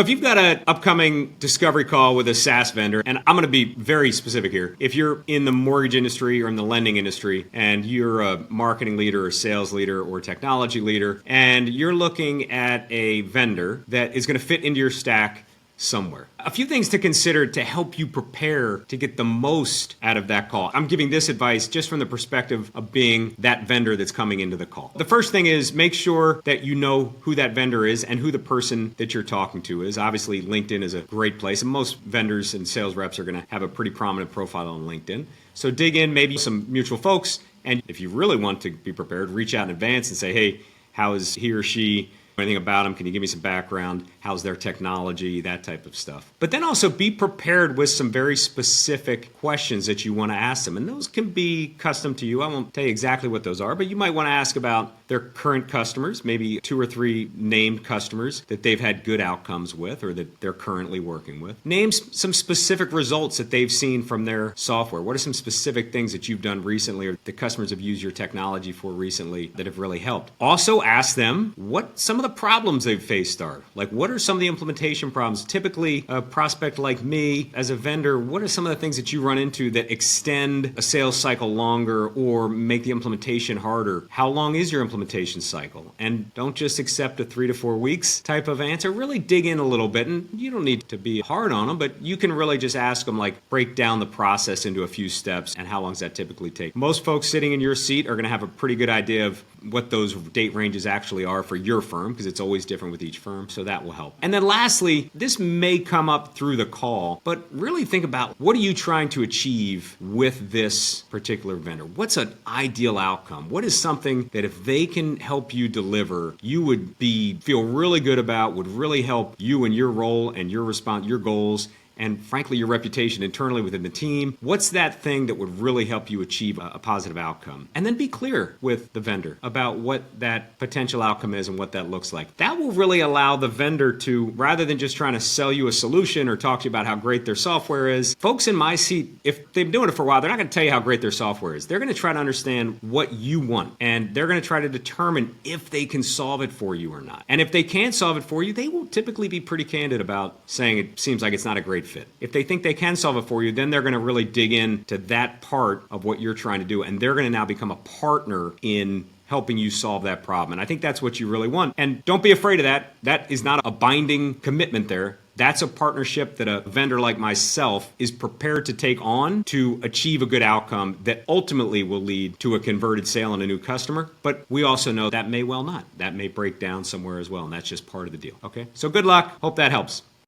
If you've got an upcoming discovery call with a SaaS vendor, and I'm going to be very specific here, if you're in the mortgage industry or in the lending industry and you're a marketing leader or sales leader or technology leader, and you're looking at a vendor that is going to fit into your stack somewhere. A few things to consider to help you prepare to get the most out of that call. I'm giving this advice just from the perspective of being that vendor that's coming into the call. The first thing is make sure that you know who that vendor is and who the person that you're talking to is. Obviously, LinkedIn is a great place, and most vendors and sales reps are going to have a pretty prominent profile on LinkedIn. So dig in, maybe some mutual folks, and if you really want to be prepared, reach out in advance and say, hey, how is he or she? Anything about them? Can you give me some background? How's their technology? That type of stuff. But then also be prepared with some very specific questions that you want to ask them. And those can be custom to you. I won't tell you exactly what those are, but you might want to ask about their current customers, maybe 2 or 3 named customers that they've had good outcomes with or that they're currently working with. Name some specific results that they've seen from their software. What are some specific things that you've done recently or that customers have used your technology for recently that have really helped? Also ask them what some of the problems they've faced are. Like, what are some of the implementation problems? Typically, a prospect like me as a vendor, what are some of the things that you run into that extend a sales cycle longer or make the implementation harder? How long is your implementation cycle? And don't just accept a 3 to 4 weeks type of answer. Really dig in a little bit, and you don't need to be hard on them, but you can really just ask them, like, break down the process into a few steps and how long does that typically take. Most folks sitting in your seat are going to have a pretty good idea of what those date ranges actually are for your firm, because it's always different with each firm, so that will help. And then lastly, this may come up through the call, but really think about what are you trying to achieve with this particular vendor? What's an ideal outcome? What is something that if they can help you deliver, you would feel really good about, would really help you in your role and your response, your goals, and frankly, your reputation internally within the team? What's that thing that would really help you achieve a positive outcome? And then be clear with the vendor about what that potential outcome is and what that looks like. That will really allow the vendor to, rather than just trying to sell you a solution or talk to you about how great their software is, folks in my seat, if they've been doing it for a while, they're not going to tell you how great their software is. They're going to try to understand what you want, and they're going to try to determine if they can solve it for you or not. And if they can't solve it for you, they will typically be pretty candid about saying it seems like it's not a great fit. If they think they can solve it for you, then they're going to really dig into that part of what you're trying to do, and they're going to now become a partner in helping you solve that problem. And I think that's what you really want. And don't be afraid of that. That is not a binding commitment there. That's a partnership that a vendor like myself is prepared to take on to achieve a good outcome that ultimately will lead to a converted sale and a new customer. But we also know that may well not. That may break down somewhere as well, and that's just part of the deal. Okay? So good luck. Hope that helps.